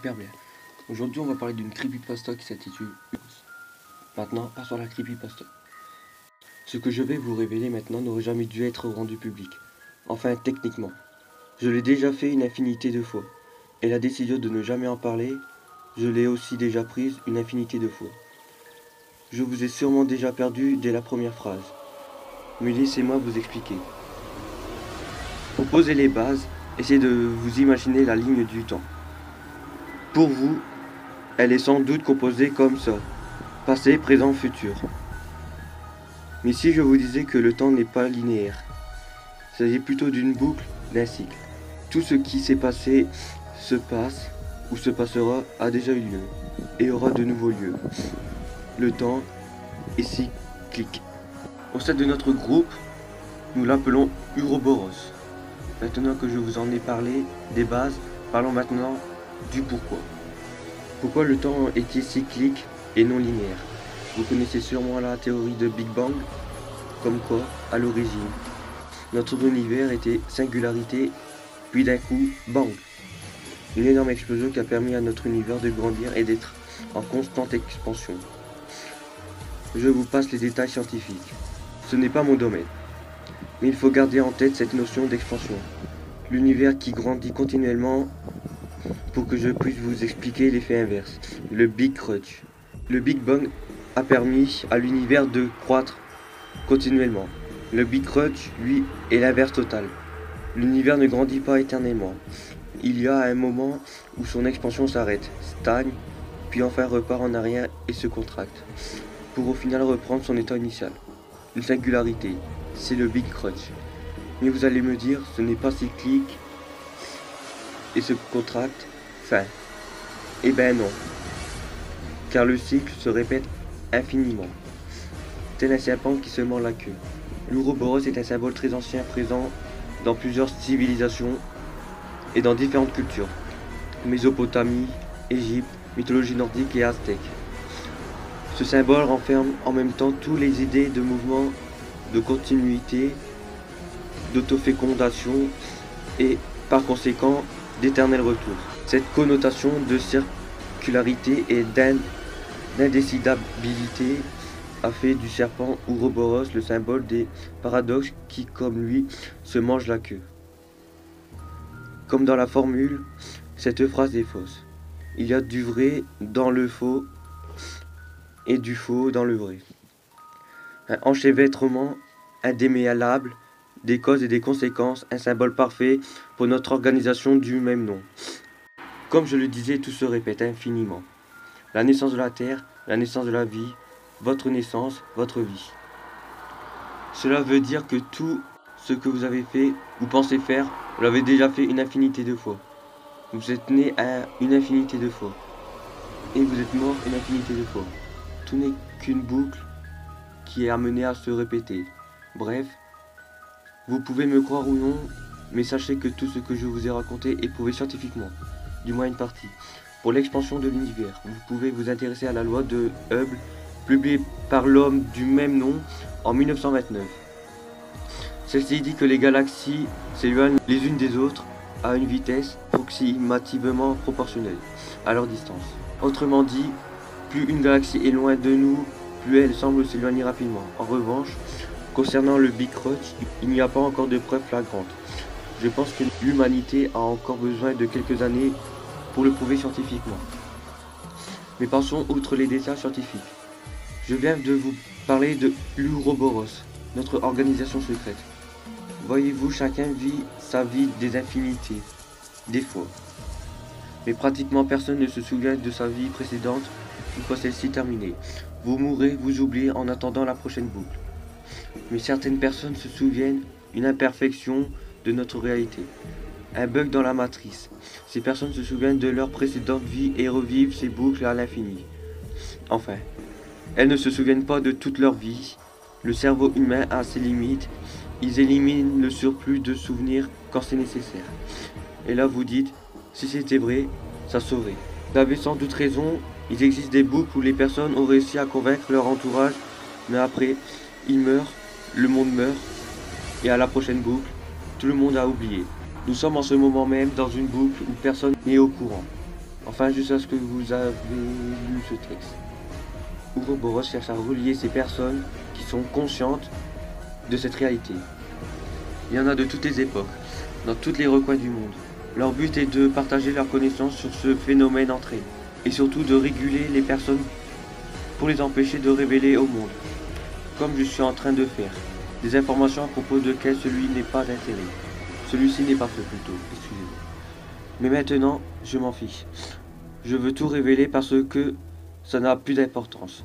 super bien. Aujourd'hui, on va parler d'une creepypasta qui s'intitule Maintenant, passons à la creepypasta. Ce que je vais vous révéler maintenant n'aurait jamais dû être rendu public. Enfin, techniquement. Je l'ai déjà fait une infinité de fois. Et la décision de ne jamais en parler, je l'ai aussi déjà prise une infinité de fois. Je vous ai sûrement déjà perdu dès la première phrase. Mais laissez-moi vous expliquer. Pour poser les bases, essayez de vous imaginer la ligne du temps. Pour vous, elle est sans doute composée comme ça. Passé, présent, futur. Mais si je vous disais que le temps n'est pas linéaire, il s'agit plutôt d'une boucle, d'un cycle. Tout ce qui s'est passé, se passe ou se passera a déjà eu lieu et aura de nouveaux lieux. Le temps est cyclique. Au sein de notre groupe, nous l'appelons Uroboros. Maintenant que je vous en ai parlé des bases, parlons maintenant du pourquoi. Pourquoi le temps est-il cyclique et non linéaire? Vous connaissez sûrement la théorie de Big Bang, comme quoi, à l'origine, notre univers était singularité, puis d'un coup, bang! Une énorme explosion qui a permis à notre univers de grandir et d'être en constante expansion. Je vous passe les détails scientifiques. Ce n'est pas mon domaine. Mais il faut garder en tête cette notion d'expansion. L'univers qui grandit continuellement pour que je puisse vous expliquer l'effet inverse, le Big Crunch. Le Big Bang a permis à l'univers de croître continuellement. Le Big Crunch, lui, est l'inverse total. L'univers ne grandit pas éternellement. Il y a un moment où son expansion s'arrête, stagne, puis enfin repart en arrière et se contracte, pour au final reprendre son état initial. Une singularité, c'est le Big Crunch. Mais vous allez me dire, ce n'est pas cyclique et se contracte, fin. Eh ben non. Car le cycle se répète infiniment. Tel un serpent qui se mord la queue. L'Ouroboros est un symbole très ancien présent dans plusieurs civilisations et dans différentes cultures. Mésopotamie, Égypte, mythologie nordique et aztèque. Ce symbole renferme en même temps toutes les idées de mouvement, de continuité, d'autofécondation et par conséquent d'éternel retour. Cette connotation de circularité et d'indécidabilité a fait du serpent Ouroboros le symbole des paradoxes qui, comme lui, se mangent la queue. Comme dans la formule, cette phrase est fausse. Il y a du vrai dans le faux et du faux dans le vrai. Un enchevêtrement indémêlable des causes et des conséquences, un symbole parfait pour notre organisation du même nom. Comme je le disais, tout se répète infiniment. La naissance de la terre, la naissance de la vie, votre naissance, votre vie. Cela veut dire que tout ce que vous avez fait ou pensez faire, vous l'avez déjà fait une infinité de fois. Vous êtes né une infinité de fois. Et vous êtes mort une infinité de fois. Tout n'est qu'une boucle qui est amenée à se répéter. Bref, vous pouvez me croire ou non, mais sachez que tout ce que je vous ai raconté est prouvé scientifiquement, du moins une partie. Pour l'expansion de l'univers, vous pouvez vous intéresser à la loi de Hubble, publiée par l'homme du même nom en 1929. Celle-ci dit que les galaxies s'éloignent les unes des autres à une vitesse approximativement proportionnelle à leur distance. Autrement dit, plus une galaxie est loin de nous, plus elle semble s'éloigner rapidement. En revanche, concernant le Big Crunch, il n'y a pas encore de preuves flagrantes. Je pense que l'humanité a encore besoin de quelques années pour le prouver scientifiquement. Mais passons outre les détails scientifiques. Je viens de vous parler de l'Ouroboros, notre organisation secrète. Voyez-vous, chacun vit sa vie des infinités, des fois. Mais pratiquement personne ne se souvient de sa vie précédente une fois celle-ci terminée. Vous mourrez, vous oubliez en attendant la prochaine boucle. Mais certaines personnes se souviennent d'une imperfection de notre réalité, un bug dans la matrice. Ces personnes se souviennent de leur précédente vie et revivent ces boucles à l'infini. Enfin, elles ne se souviennent pas de toute leur vie. Le cerveau humain a ses limites. Ils éliminent le surplus de souvenirs quand c'est nécessaire. Et là vous dites, si c'était vrai, ça saurait. Vous avez sans doute raison, il existe des boucles où les personnes ont réussi à convaincre leur entourage, mais après, ils meurent, le monde meurt, et à la prochaine boucle, tout le monde a oublié. Nous sommes en ce moment même dans une boucle où personne n'est au courant. Enfin, juste à ce que vous avez lu ce texte. Ouroboros cherche à relier ces personnes qui sont conscientes de cette réalité. Il y en a de toutes les époques, dans tous les recoins du monde. Leur but est de partager leurs connaissances sur ce phénomène entre elles, et surtout de réguler les personnes pour les empêcher de révéler au monde, comme je suis en train de faire, des informations à propos desquelles celui n'est pas intérêt. Celui-ci n'est pas fait plutôt, excusez-moi. Mais maintenant, je m'en fiche. Je veux tout révéler parce que ça n'a plus d'importance.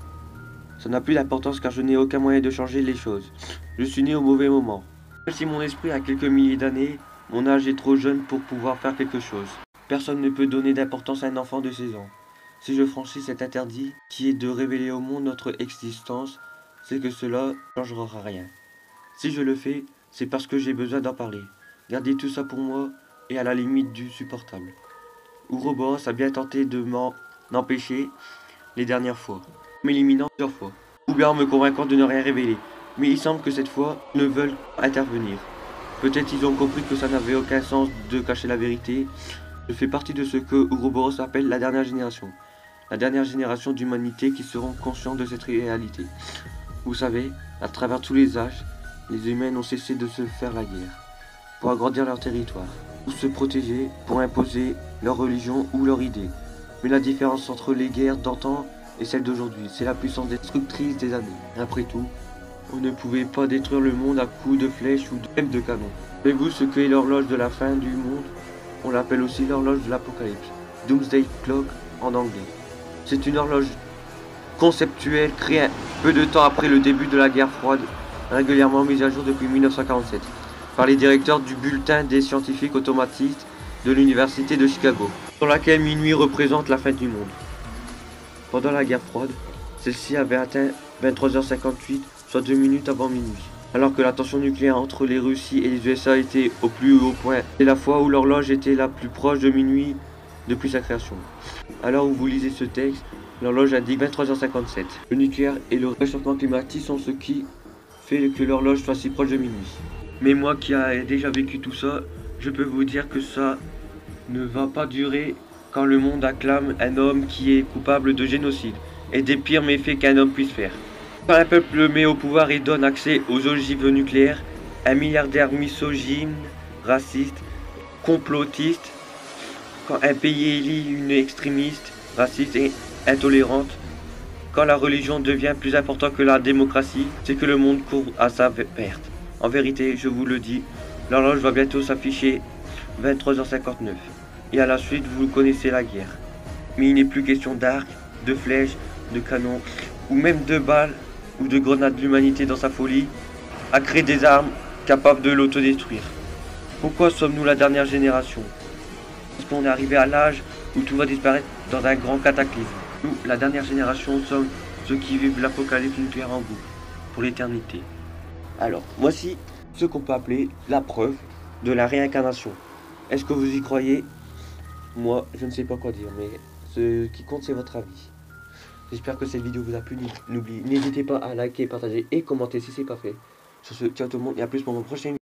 Ça n'a plus d'importance car je n'ai aucun moyen de changer les choses. Je suis né au mauvais moment. Même si mon esprit a quelques milliers d'années, mon âge est trop jeune pour pouvoir faire quelque chose. Personne ne peut donner d'importance à un enfant de 16 ans. Si je franchis cet interdit, qui est de révéler au monde notre existence, c'est que cela ne changera rien. Si je le fais, c'est parce que j'ai besoin d'en parler. Gardez tout ça pour moi et à la limite du supportable. Ouroboros a bien tenté de m'en empêcher les dernières fois, m'éliminant plusieurs fois, ou bien en me convainquant de ne rien révéler. Mais il semble que cette fois, ils ne veulent intervenir. Peut-être ils ont compris que ça n'avait aucun sens de cacher la vérité. Je fais partie de ce que Ouroboros appelle la dernière génération. La dernière génération d'humanité qui seront conscients de cette réalité. Vous savez, à travers tous les âges, les humains n'ont cessé de se faire la guerre, pour agrandir leur territoire, pour se protéger, pour imposer leur religion ou leur idée. Mais la différence entre les guerres d'antan et celles d'aujourd'hui, c'est la puissance destructrice des années. Après tout, on ne pouvait pas détruire le monde à coups de flèches ou même de canons. Savez-vous ce qu'est l'horloge de la fin du monde? On l'appelle aussi l'horloge de l'apocalypse, Doomsday Clock en anglais. C'est une horloge conceptuelle créée un peu de temps après le début de la guerre froide, régulièrement mise à jour depuis 1947, par les directeurs du bulletin des scientifiques automatistes de l'université de Chicago, sur laquelle minuit représente la fin du monde. Pendant la guerre froide, celle-ci avait atteint 23h58, soit 2 minutes avant minuit. Alors que la tension nucléaire entre les Russies et les USA était au plus haut point, c'est la fois où l'horloge était la plus proche de minuit depuis sa création. Alors où vous lisez ce texte, l'horloge indique 23h57. Le nucléaire et le réchauffement climatique sont ce qui fait que l'horloge soit si proche de minuit. Mais moi qui ai déjà vécu tout ça, je peux vous dire que ça ne va pas durer quand le monde acclame un homme qui est coupable de génocide et des pires méfaits qu'un homme puisse faire. Quand un peuple le met au pouvoir et donne accès aux ogives nucléaires, un milliardaire misogyne, raciste, complotiste, quand un pays élit une extrémiste, raciste et intolérante, quand la religion devient plus importante que la démocratie, c'est que le monde court à sa perte. En vérité, je vous le dis, l'horloge va bientôt s'afficher 23h59. Et à la suite, vous connaissez la guerre. Mais il n'est plus question d'arcs, de flèches, de canons, ou même de balles ou de grenades de l'humanité dans sa folie, à créer des armes capables de l'autodétruire. Pourquoi sommes-nous la dernière génération? Parce qu'on est arrivé à l'âge où tout va disparaître dans un grand cataclysme. Nous, la dernière génération, sommes ceux qui vivent l'apocalypse nucléaire en boucle, pour l'éternité. Alors, voici ce qu'on peut appeler la preuve de la réincarnation. Est-ce que vous y croyez? Moi, je ne sais pas quoi dire, mais ce qui compte, c'est votre avis. J'espère que cette vidéo vous a plu. N'oubliez, n'hésitez pas à liker, partager et commenter si ce n'est pas fait. Sur ce, ciao tout le monde et à plus pour mon prochain vidéo.